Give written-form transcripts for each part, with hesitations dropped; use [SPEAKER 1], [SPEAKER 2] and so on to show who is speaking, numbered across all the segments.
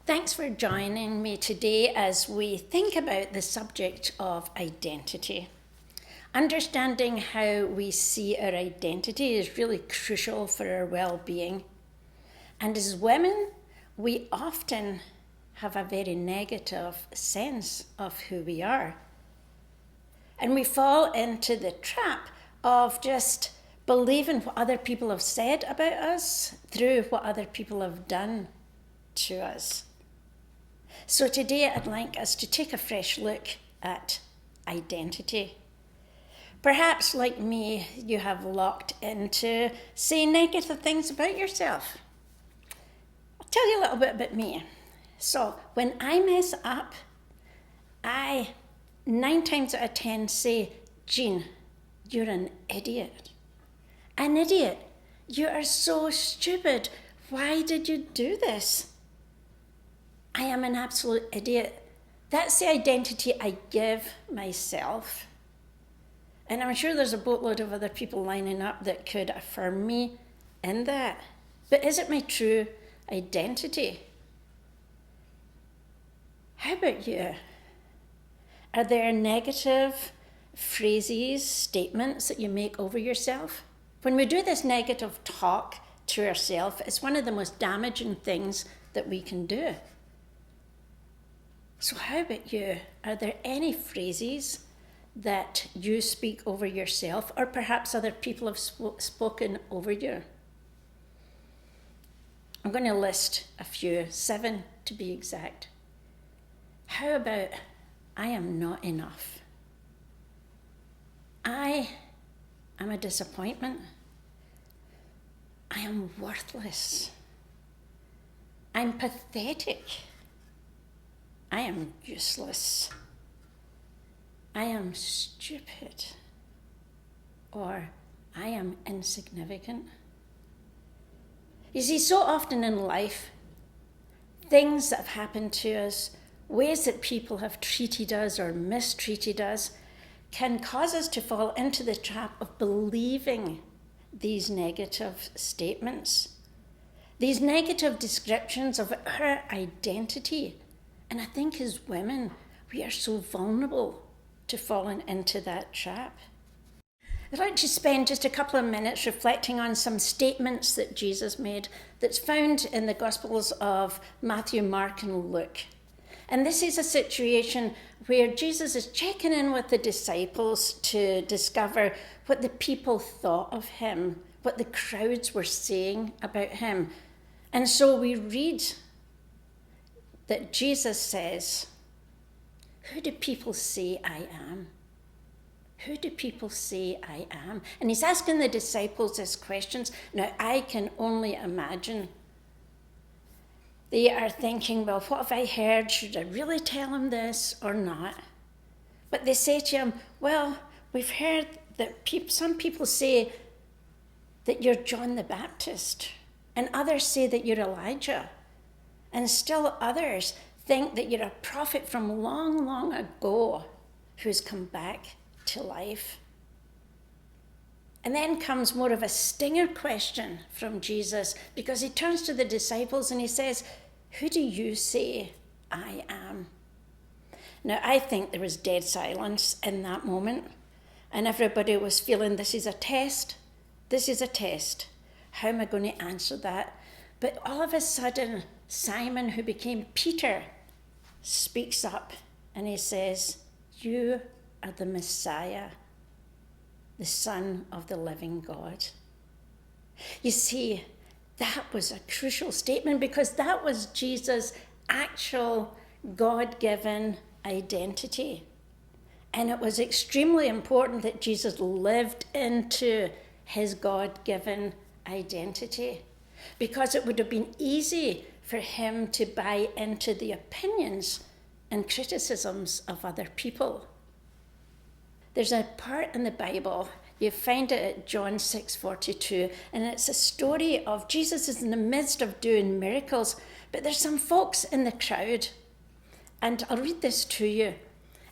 [SPEAKER 1] Thanks for joining me today as we think about the subject of identity. Understanding how we see our identity is really crucial for our well-being. And as women, we often have a very negative sense of who we are. And we fall into the trap of just believing what other people have said about us through what other people have done to us. So today I'd like us to take a fresh look at identity. Perhaps, like me, you have locked into saying negative things about yourself. I'll tell you a little bit about me. So when I mess up, I 9 times out of 10 say, Jean, you're an idiot. An idiot. You are so stupid. Why did you do this? I am an absolute idiot. That's the identity I give myself. And I'm sure there's a boatload of other people lining up that could affirm me in that. But is it my true identity? How about you? Are there negative phrases, statements that you make over yourself? When we do this negative talk to ourselves, it's one of the most damaging things that we can do. So how about you? Are there any phrases that you speak over yourself, or perhaps other people have spoken over you? I'm going to list a few, 7 to be exact. How about, I am not enough? I am a disappointment. I am worthless. I'm pathetic. I am useless. I am stupid. Or I am insignificant. You see, so often in life, things that have happened to us, ways that people have treated us or mistreated us, can cause us to fall into the trap of believing these negative statements, these negative descriptions of our identity. And I think as women, we are so vulnerable to falling into that trap. I'd like to spend just a couple of minutes reflecting on some statements that Jesus made that's found in the Gospels of Matthew, Mark, and Luke. And this is a situation where Jesus is checking in with the disciples to discover what the people thought of him, what the crowds were saying about him. And so we read that Jesus says, who do people say I am? Who do people say I am? And he's asking the disciples these questions. Now, I can only imagine they are thinking, well, what have I heard? Should I really tell him this or not? But they say to him, well, we've heard that some people say that you're John the Baptist, and others say that you're Elijah, and still others think that you're a prophet from long, long ago who's come back to life. And then comes more of a stinger question from Jesus, because he turns to the disciples and he says, who do you say I am? Now, I think there was dead silence in that moment, and everybody was feeling this is a test. This is a test. How am I going to answer that? But all of a sudden, Simon, who became Peter, speaks up and he says, you are the Messiah, the Son of the living God. You see, that was a crucial statement because that was Jesus' actual God-given identity. And it was extremely important that Jesus lived into his God-given identity, because it would have been easy for him to buy into the opinions and criticisms of other people. There's a part in the Bible, you find it at John 6:42, and it's a story of Jesus is in the midst of doing miracles, but there's some folks in the crowd, and I'll read this to you,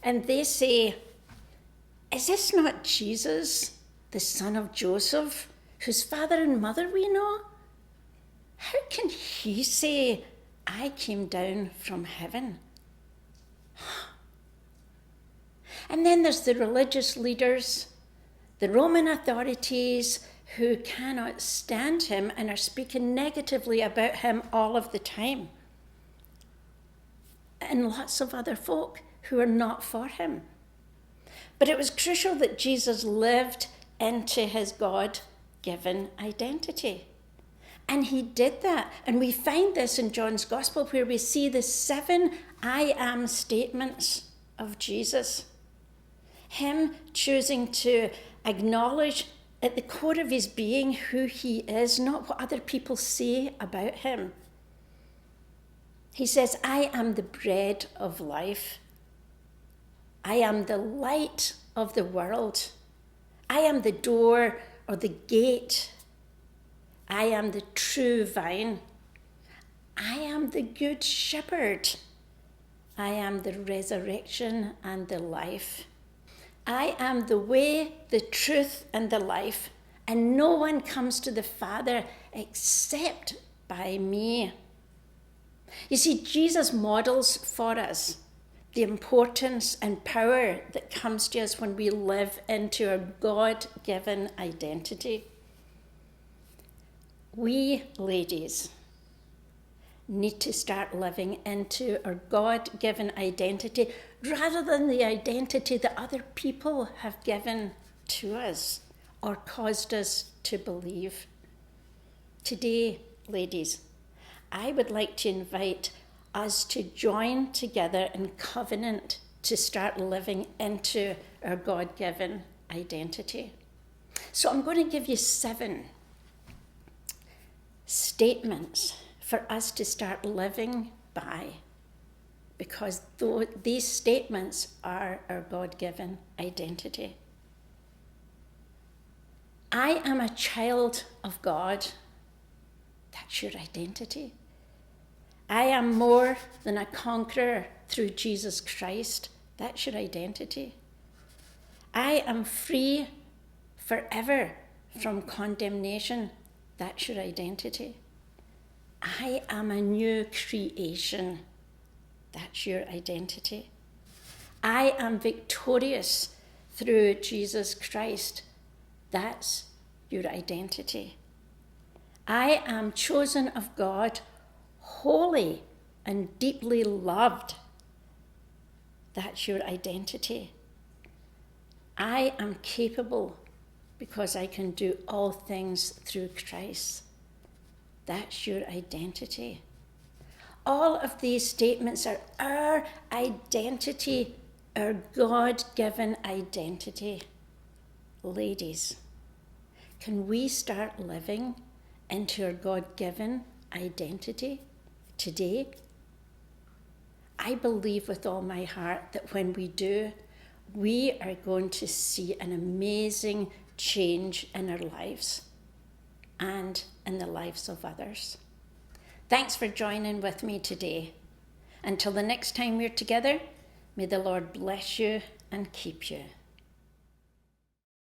[SPEAKER 1] and they say, is this not Jesus, the son of Joseph, whose father and mother we know? How can he say, I came down from heaven. And then there's the religious leaders, the Roman authorities who cannot stand him and are speaking negatively about him all of the time. And lots of other folk who are not for him. But it was crucial that Jesus lived into his God-given identity. And he did that. And we find this in John's Gospel, where we see the 7 I am statements of Jesus. Him choosing to acknowledge at the core of his being who he is, not what other people say about him. He says, I am the bread of life. I am the light of the world. I am the door or the gate. I am the true vine. I am the good shepherd. I am the resurrection and the life. I am the way, the truth, and the life, and no one comes to the Father except by me. You see, Jesus models for us the importance and power that comes to us when we live into our God-given identity. We, ladies, need to start living into our God-given identity rather than the identity that other people have given to us or caused us to believe. Today, ladies, I would like to invite us to join together in covenant to start living into our God-given identity. So I'm going to give you 7 statements for us to start living by, because these statements are our God-given identity. I am a child of God. That's your identity. I am more than a conqueror through Jesus Christ. That's your identity. I am free forever from condemnation. That's your identity. I am a new creation. That's your identity. I am victorious through Jesus Christ. That's your identity. I am chosen of God, holy and deeply loved. That's your identity. I am capable because I can do all things through Christ. That's your identity. All of these statements are our identity, our God-given identity. Ladies, can we start living into our God-given identity today? I believe with all my heart that when we do, we are going to see an amazing change in our lives and in the lives of others. Thanks for joining with me today. Until the next time we're together, may the Lord bless you and keep you.